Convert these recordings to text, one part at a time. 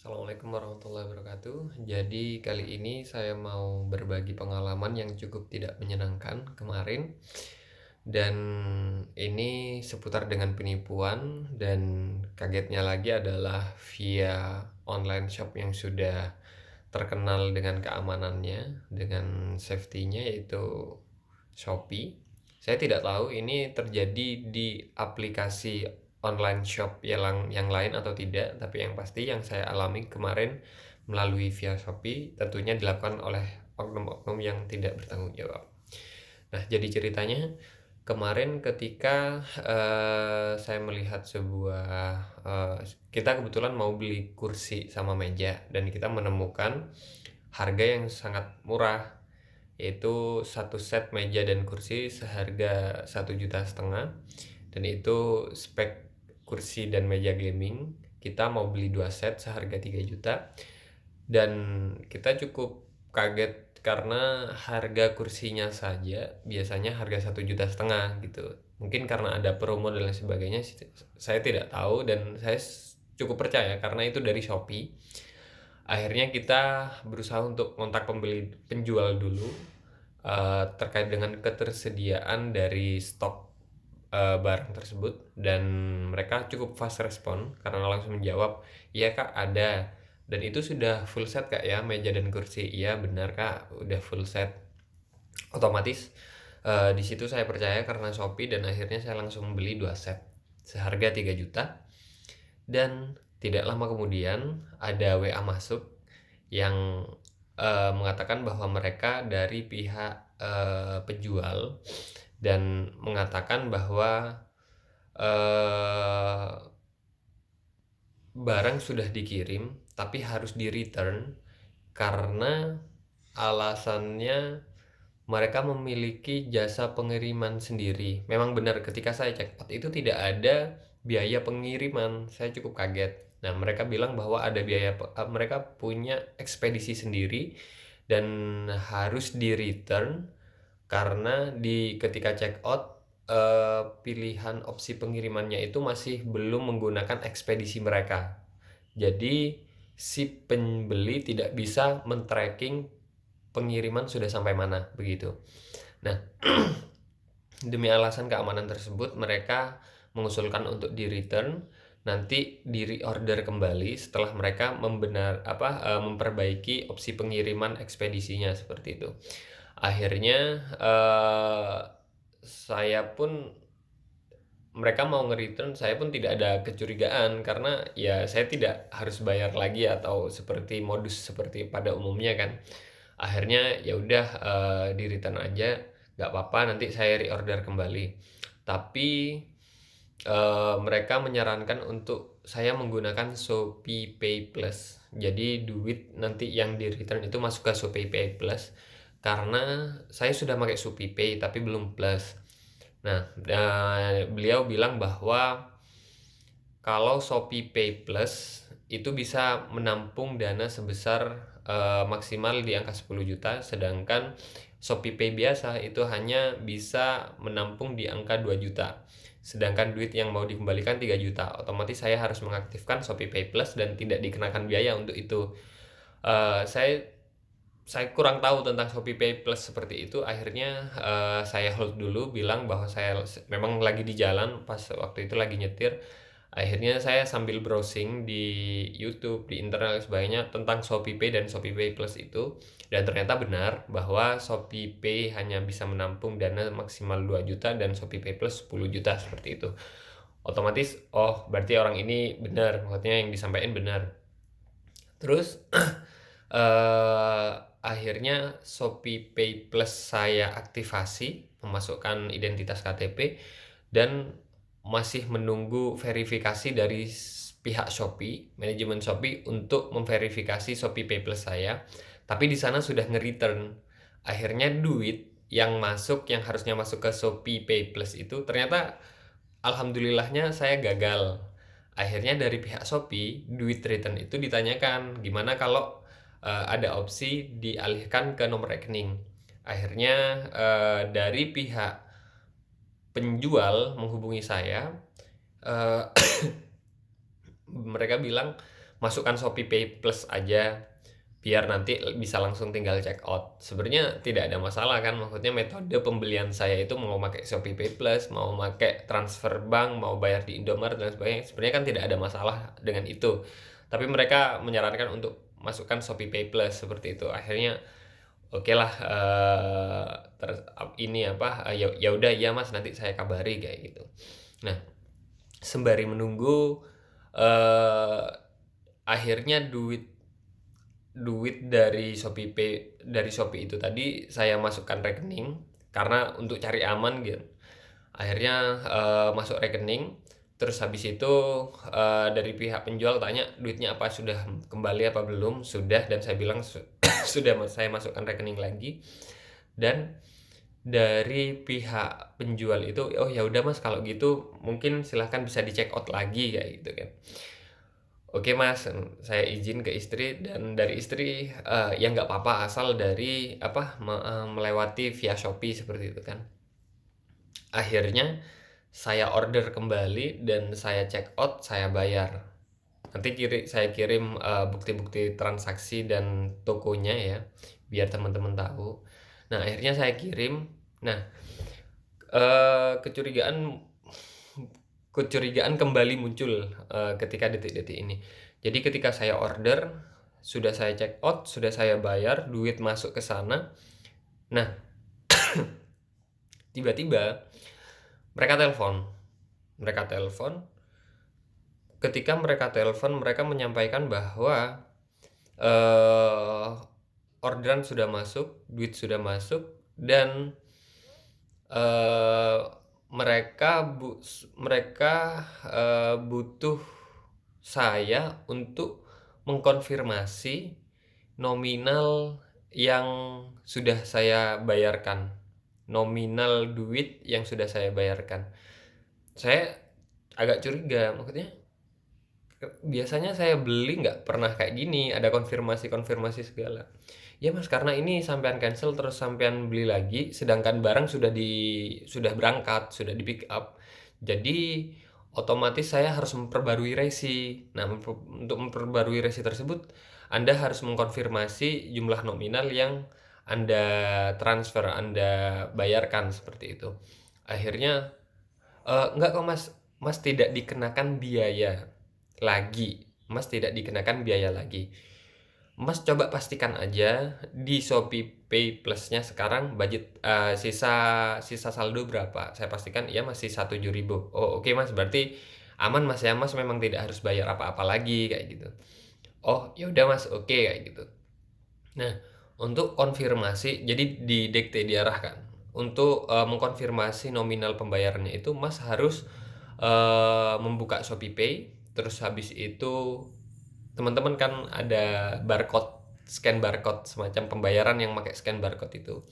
Assalamualaikum warahmatullahi wabarakatuh. Jadi kali ini saya mau berbagi pengalaman yang cukup tidak menyenangkan kemarin. Dan ini seputar dengan penipuan, dan kagetnya lagi adalah via online shop yang sudah terkenal dengan keamanannya, dengan safety-nya, yaitu Shopee. Saya tidak tahu ini terjadi di aplikasi online shop yang lain atau tidak, tapi yang pasti yang saya alami kemarin melalui via Shopee tentunya dilakukan oleh oknum-oknum yang tidak bertanggung jawab. Nah, jadi ceritanya kemarin ketika saya melihat kita kebetulan mau beli kursi sama meja, dan kita menemukan harga yang sangat murah, yaitu satu set meja dan kursi seharga 1,5 juta, dan itu spek kursi dan meja gaming. Kita mau beli 2 set seharga 3 juta, dan kita cukup kaget karena harga kursinya saja biasanya harga 1,5 juta gitu. Mungkin karena ada promo dan lain sebagainya, saya tidak tahu, dan saya cukup percaya karena itu dari Shopee. Akhirnya kita berusaha untuk kontak penjual dulu, terkait dengan ketersediaan dari stok barang tersebut, dan mereka cukup fast respon karena langsung menjawab, "Iya Kak, ada, dan itu sudah full set Kak ya, meja dan kursi." "Iya benar Kak, udah full set." Otomatis di situ saya percaya karena Shopee, dan akhirnya saya langsung beli 2 set seharga 3 juta. Dan tidak lama kemudian ada WA masuk yang mengatakan bahwa mereka dari pihak penjual, dan mengatakan bahwa eh, barang sudah dikirim tapi harus di-return karena alasannya mereka memiliki jasa pengiriman sendiri. Memang benar, ketika saya cek out itu tidak ada biaya pengiriman. Saya cukup kaget. Nah, mereka bilang bahwa ada mereka punya ekspedisi sendiri dan harus di-return karena ketika check out, pilihan opsi pengirimannya itu masih belum menggunakan ekspedisi mereka. Jadi si pembeli tidak bisa men-tracking pengiriman sudah sampai mana, begitu. Nah, demi alasan keamanan tersebut, mereka mengusulkan untuk di-return, nanti di-reorder kembali setelah mereka memperbaiki opsi pengiriman ekspedisinya, seperti itu. Akhirnya mereka mau nge-return, saya pun tidak ada kecurigaan karena ya saya tidak harus bayar lagi atau seperti modus seperti pada umumnya kan. Akhirnya ya udah, di-return aja, nggak apa-apa, nanti saya reorder kembali. Tapi mereka menyarankan untuk saya menggunakan Shopee Pay Plus. Jadi duit nanti yang di-return itu masuk ke Shopee Pay Plus, karena saya sudah pakai Shopee Pay tapi belum Plus. Nah, beliau bilang bahwa kalau Shopee Pay Plus itu bisa menampung dana sebesar maksimal di angka 10 juta, sedangkan Shopee Pay biasa itu hanya bisa menampung di angka 2 juta. Sedangkan duit yang mau dikembalikan 3 juta. Otomatis saya harus mengaktifkan Shopee Pay Plus dan tidak dikenakan biaya untuk itu. Saya kurang tahu tentang Shopee Pay Plus seperti itu. Akhirnya saya hold dulu, bilang bahwa saya memang lagi di jalan pas waktu itu, lagi nyetir. Akhirnya saya sambil browsing di YouTube, di internet dan sebagainya tentang Shopee Pay dan Shopee Pay Plus itu, dan ternyata benar bahwa Shopee Pay hanya bisa menampung dana maksimal 2 juta dan Shopee Pay Plus 10 juta, seperti itu. Otomatis, oh berarti orang ini benar, maksudnya yang disampaikan benar. Terus eh, akhirnya Shopee Pay Plus saya aktifasi, memasukkan identitas KTP, dan masih menunggu verifikasi dari pihak Shopee, manajemen Shopee, untuk memverifikasi Shopee Pay Plus saya. Tapi di sana sudah nge-return. Akhirnya duit yang masuk, yang harusnya masuk ke Shopee Pay Plus itu, ternyata alhamdulillahnya saya gagal. Akhirnya dari pihak Shopee, duit return itu ditanyakan, gimana kalau ada opsi dialihkan ke nomor rekening. Akhirnya dari pihak penjual menghubungi saya, eh, mereka bilang masukkan Shopee Pay Plus aja, biar nanti bisa langsung tinggal check out. Sebenarnya tidak ada masalah kan, maksudnya metode pembelian saya itu mau pakai Shopee Pay Plus, mau pakai transfer bank, mau bayar di Indomaret dan sebagainya, sebenarnya kan tidak ada masalah dengan itu. Tapi mereka menyarankan untuk masukkan Shopee Pay Plus seperti itu. Akhirnya oke lah, ini apa, ya udah ya Mas, nanti saya kabari kayak gitu. Nah, sembari menunggu, akhirnya duit dari Shopee itu tadi saya masukkan rekening karena untuk cari aman gitu. Akhirnya masuk rekening, terus habis itu dari pihak penjual tanya duitnya apa, sudah kembali apa belum. Sudah, dan saya bilang sudah, saya masukkan rekening lagi. Dan dari pihak penjual itu, oh ya udah Mas, kalau gitu mungkin silahkan bisa dicek out lagi kayak gitu kan. Oke Mas, saya izin ke istri, dan dari istri ya nggak apa-apa asal dari melewati via Shopee seperti itu kan. Akhirnya saya order kembali dan saya check out, saya bayar. Nanti saya kirim bukti-bukti transaksi dan tokonya ya, biar teman-teman tahu. Nah, akhirnya saya kirim. Nah, kecurigaan kembali muncul ketika detik-detik ini. Jadi ketika saya order, sudah saya check out, sudah saya bayar, duit masuk ke sana. Nah, tiba-tiba mereka telepon. Ketika mereka telepon, mereka menyampaikan bahwa orderan sudah masuk, duit sudah masuk, dan mereka butuh saya untuk mengkonfirmasi nominal yang sudah saya bayarkan, nominal duit yang sudah saya bayarkan. Saya agak curiga, maksudnya biasanya saya beli nggak pernah kayak gini, ada konfirmasi segala. Ya Mas, karena ini sampean cancel terus sampean beli lagi, sedangkan barang sudah berangkat, sudah di pick up. Jadi otomatis saya harus memperbarui resi. Nah, untuk memperbarui resi tersebut, Anda harus mengkonfirmasi jumlah nominal yang Anda transfer, Anda bayarkan seperti itu. Akhirnya, enggak kok Mas, Mas tidak dikenakan biaya lagi. Mas tidak dikenakan biaya lagi. Mas coba pastikan aja di Shopee Pay Plus-nya sekarang budget sisa saldo berapa. Saya pastikan iya masih 7.000. Oh oke Mas, berarti aman Mas ya, Mas memang tidak harus bayar apa-apa lagi kayak gitu. Oh ya udah Mas, oke kayak gitu. Nah, untuk konfirmasi, jadi didikte, diarahkan untuk mengkonfirmasi nominal pembayarannya itu Mas harus membuka Shopee Pay, terus habis itu teman-teman kan ada scan barcode, semacam pembayaran yang pakai scan barcode itu.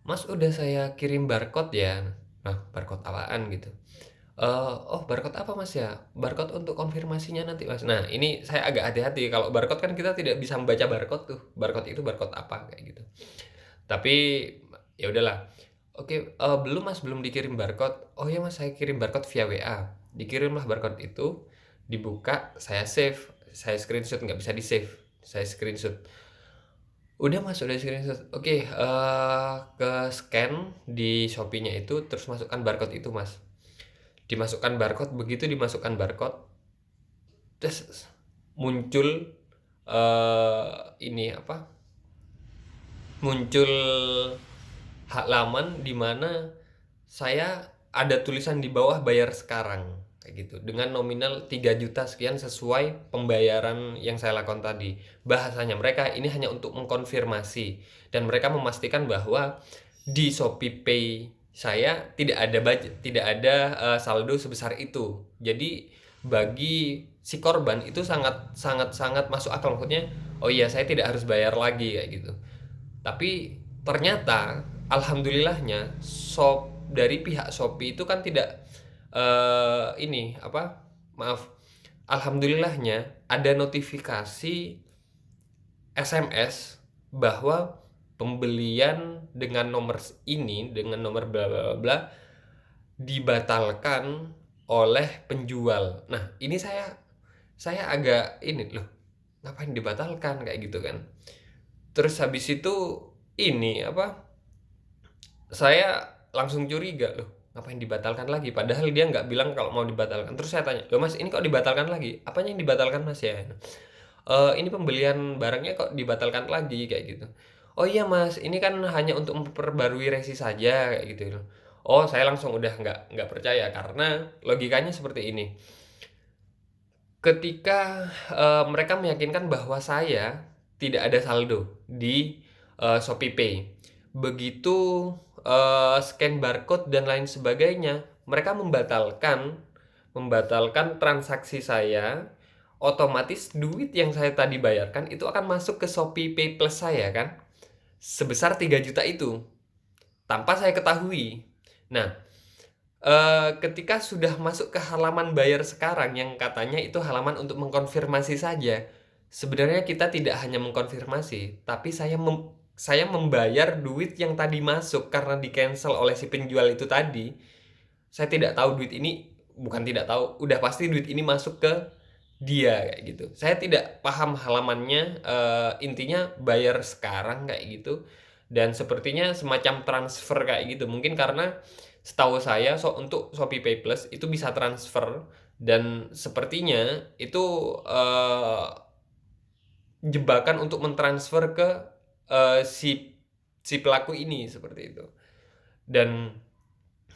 Mas udah saya kirim barcode ya. Nah, barcode apaan gitu? Oh barcode apa Mas ya? Barcode untuk konfirmasinya nanti Mas. Nah, ini saya agak hati-hati, kalau barcode kan kita tidak bisa membaca barcode tuh. Barcode itu barcode apa kayak gitu. Tapi ya udahlah. Oke, belum Mas, belum dikirim barcode. Oh ya Mas, saya kirim barcode via WA. Dikirimlah barcode itu, dibuka, saya save. Saya screenshot, nggak bisa di save, saya screenshot. Udah Mas, udah screenshot. Oke, ke scan di Shopee-nya itu, terus masukkan barcode itu Mas. Dimasukkan barcode, begitu dimasukkan barcode, terus muncul muncul halaman di mana saya ada tulisan di bawah bayar sekarang kayak gitu, dengan nominal 3 juta sekian sesuai pembayaran yang saya lakukan tadi. Bahasanya mereka ini hanya untuk mengkonfirmasi, dan mereka memastikan bahwa di Shopee Pay saya tidak ada budget, tidak ada saldo sebesar itu. Jadi bagi si korban itu sangat masuk akal, maksudnya oh iya saya tidak harus bayar lagi kayak gitu. Tapi ternyata alhamdulillahnya dari pihak Shopee itu kan tidak alhamdulillahnya ada notifikasi SMS bahwa pembelian dengan nomor ini, dengan nomor bla bla bla, dibatalkan oleh penjual. Nah, ini saya saya agak ini, "Loh, ngapain dibatalkan?" Kayak gitu kan. Terus habis itu ini, apa, saya langsung curiga, "Loh, ngapain dibatalkan lagi?" Padahal dia nggak bilang kalau mau dibatalkan. Terus saya tanya, "Loh Mas, ini kok dibatalkan lagi? Apanya yang dibatalkan Mas ya?" Ini pembelian barangnya kok dibatalkan lagi?" Kayak gitu. "Oh iya Mas, ini kan hanya untuk memperbarui resi saja," kayak gitu loh. Oh, saya langsung udah nggak percaya karena logikanya seperti ini, ketika, mereka meyakinkan bahwa saya tidak ada saldo di, ShopeePay. Begitu, scan barcode dan lain sebagainya, mereka membatalkan membatalkan transaksi saya, otomatis duit yang saya tadi bayarkan itu akan masuk ke ShopeePay Plus saya kan, sebesar 3 juta itu, tanpa saya ketahui. Nah, ketika sudah masuk ke halaman bayar sekarang yang katanya itu halaman untuk mengkonfirmasi saja, sebenarnya kita tidak hanya mengkonfirmasi, tapi saya membayar duit yang tadi masuk karena di-cancel oleh si penjual itu tadi. Saya tidak tahu duit ini, bukan tidak tahu, udah pasti duit ini masuk ke dia, kayak gitu. Saya tidak paham halamannya, intinya bayar sekarang kayak gitu, dan sepertinya semacam transfer kayak gitu. Mungkin karena setahu saya untuk ShopeePay Plus itu bisa transfer dan sepertinya itu, jebakan untuk mentransfer ke, si pelaku ini, seperti itu. Dan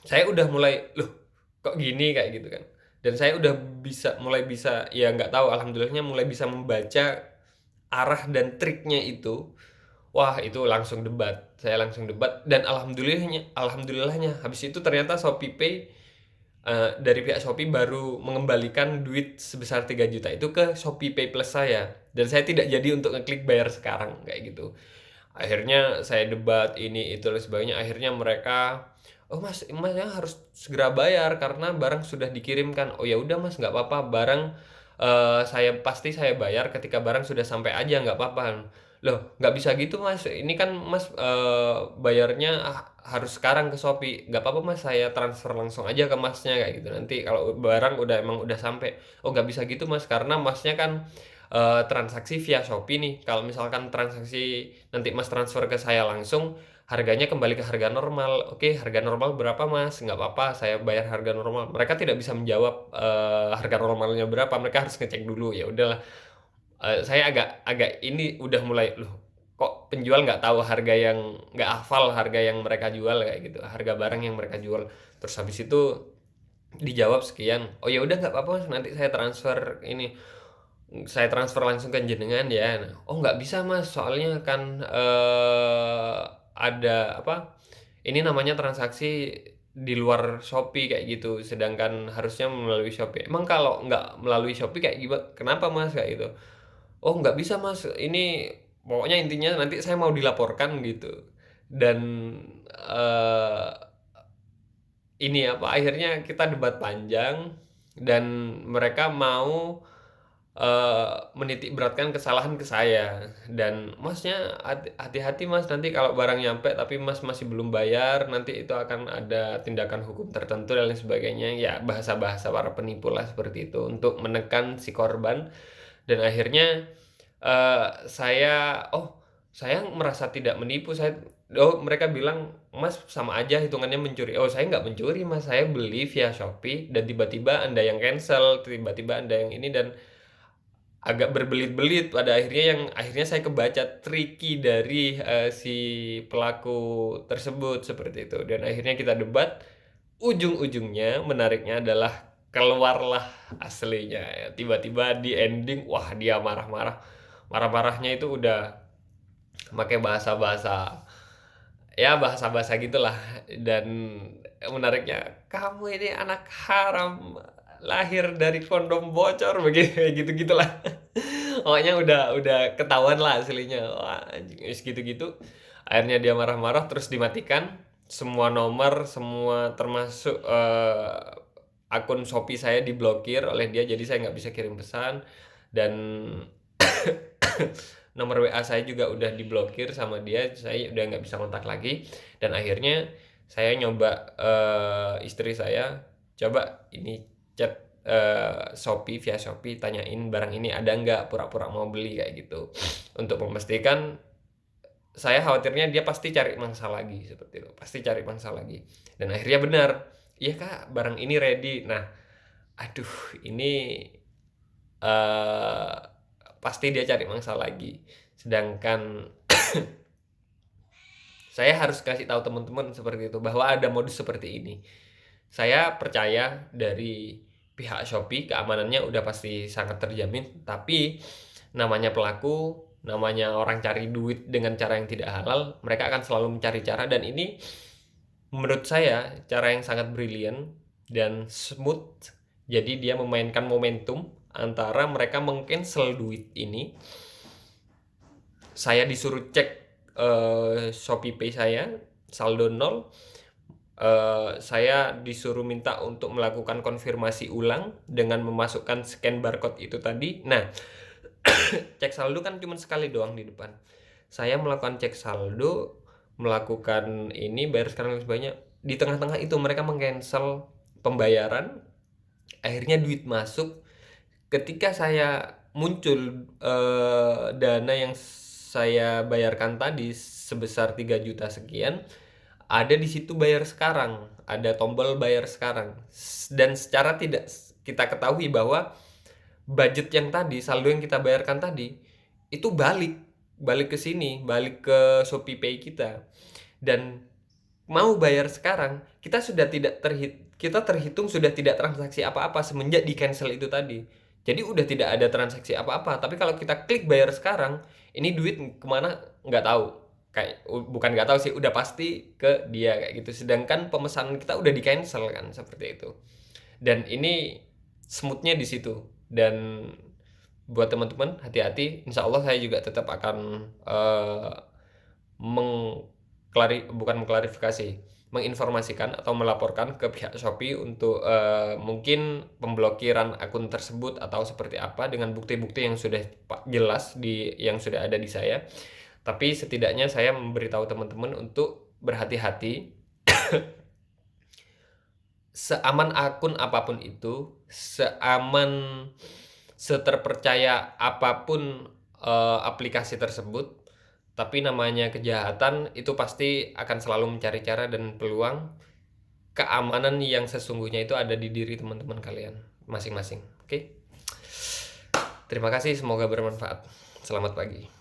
saya udah mulai, "Loh, kok gini?" Kayak gitu kan. Dan saya udah mulai bisa, ya nggak tahu, alhamdulillahnya mulai bisa membaca arah dan triknya itu. Wah, itu langsung debat. Saya langsung debat dan alhamdulillahnya alhamdulillahnya habis itu ternyata ShopeePay, dari pihak Shopee baru mengembalikan duit sebesar 3 juta itu ke ShopeePay Plus saya, dan saya tidak jadi untuk ngeklik bayar sekarang, kayak gitu. Akhirnya saya debat ini, itu, dan sebagainya, akhirnya mereka, "Oh Masnya harus segera bayar karena barang sudah dikirimkan." "Oh ya udah Mas, nggak apa-apa, barang, saya bayar ketika barang sudah sampai aja, nggak apa-apa." "Loh, nggak bisa gitu Mas, ini kan Mas, bayarnya harus sekarang ke Shopee." "Nggak apa-apa Mas, saya transfer langsung aja ke Masnya," kayak gitu, "nanti kalau barang udah sampai." "Oh nggak bisa gitu Mas, karena Masnya kan, transaksi via Shopee nih, kalau misalkan transaksi nanti Mas transfer ke saya langsung, harganya kembali ke harga normal." "Oke, harga normal berapa Mas?" "Nggak apa-apa, saya bayar harga normal." Mereka tidak bisa menjawab, harga normalnya berapa, mereka harus ngecek dulu. Ya udahlah, saya agak agak ini udah mulai, "Loh, kok penjual nggak hafal harga yang mereka jual," kayak gitu, harga barang yang mereka jual. Terus habis itu dijawab sekian, "Oh ya udah nggak apa-apa Mas, nanti saya transfer langsung ke jenengan ya." Nah, "Oh nggak bisa Mas, soalnya kan, ada apa, ini namanya transaksi di luar Shopee," kayak gitu, "sedangkan harusnya melalui Shopee." "Emang kalau nggak melalui Shopee kayak kenapa Mas?" Kayak gitu. "Oh nggak bisa Mas, ini pokoknya intinya nanti saya mau dilaporkan," gitu. Dan, eee, ini apa, akhirnya kita debat panjang dan mereka mau, menitik beratkan kesalahan ke saya, dan, "Masnya hati-hati Mas, nanti kalau barang nyampe tapi Mas masih belum bayar, nanti itu akan ada tindakan hukum tertentu," dan lain sebagainya. Ya bahasa-bahasa para penipu lah seperti itu untuk menekan si korban. Dan akhirnya, saya merasa tidak menipu, mereka bilang, "Mas sama aja hitungannya mencuri." "Oh saya nggak mencuri Mas, saya beli via Shopee dan tiba-tiba Anda yang cancel, tiba-tiba Anda yang ini," dan agak berbelit-belit pada akhirnya saya kebaca triki dari, si pelaku tersebut, seperti itu. Dan akhirnya kita debat, ujung-ujungnya menariknya adalah keluarlah aslinya ya, tiba-tiba di ending, wah dia marah-marah. Marah-marahnya itu udah pakai bahasa-bahasa, ya bahasa-bahasa gitulah, dan menariknya, "Kamu ini anak haram, lahir dari kondom bocor," begitu, kayak gitu-gitulah. Pokoknya udah ketahuan lah aslinya. Wah anjing, wis gitu-gitu, akhirnya dia marah-marah terus dimatikan semua nomor, semua termasuk, akun Shopee saya diblokir oleh dia, jadi saya nggak bisa kirim pesan, dan nomor WA saya juga udah diblokir sama dia, saya udah nggak bisa kontak lagi. Dan akhirnya saya nyoba, istri saya, "Coba ini chat Shopee, via Shopee, tanyain barang ini ada nggak, pura-pura mau beli kayak gitu. Untuk memastikan, saya khawatirnya dia pasti cari mangsa lagi, seperti itu, pasti cari mangsa lagi. Dan akhirnya benar, "Iya Kak, barang ini ready." Nah, aduh ini, eee, pasti dia cari mangsa lagi. Sedangkan saya harus kasih tahu teman-teman seperti itu, bahwa ada modus seperti ini. Saya percaya dari pihak Shopee keamanannya udah pasti sangat terjamin, tapi namanya pelaku, namanya orang cari duit dengan cara yang tidak halal, mereka akan selalu mencari cara, dan ini menurut saya cara yang sangat brilian dan smooth. Jadi dia memainkan momentum antara mereka meng-cancel duit ini, saya disuruh cek ShopeePay saya, saldo 0, saya disuruh minta untuk melakukan konfirmasi ulang dengan memasukkan scan barcode itu tadi. Nah, cek saldo kan cuma sekali doang di depan. Saya melakukan cek saldo, melakukan ini, bayar sekarang lebih banyak. Di tengah-tengah itu mereka meng-cancel pembayaran, akhirnya duit masuk. Ketika saya muncul, dana yang saya bayarkan tadi sebesar 3 juta sekian, ada di situ bayar sekarang, ada tombol bayar sekarang. Dan secara tidak kita ketahui bahwa budget yang tadi, saldo yang kita bayarkan tadi, itu balik ke sini, balik ke ShopeePay kita. Dan mau bayar sekarang, kita terhitung sudah tidak transaksi apa-apa semenjak di-cancel itu tadi. Jadi udah tidak ada transaksi apa-apa, tapi kalau kita klik bayar sekarang, ini duit kemana nggak tahu. Kayak bukan nggak tahu sih, udah pasti ke dia kayak gitu. Sedangkan pemesanan kita udah di-cancel kan, seperti itu. Dan ini smooth-nya di situ. Dan buat teman-teman hati-hati, insya Allah saya juga tetap akan bukan mengklarifikasi, menginformasikan atau melaporkan ke pihak Shopee untuk mungkin pemblokiran akun tersebut atau seperti apa, dengan bukti-bukti yang sudah jelas yang sudah ada di saya. Tapi setidaknya saya memberitahu teman-teman untuk berhati-hati. Seaman akun apapun itu, seterpercaya apapun aplikasi tersebut, tapi namanya kejahatan itu pasti akan selalu mencari cara dan peluang. Keamanan yang sesungguhnya itu ada di diri teman-teman kalian masing-masing. Oke? Terima kasih, semoga bermanfaat. Selamat pagi.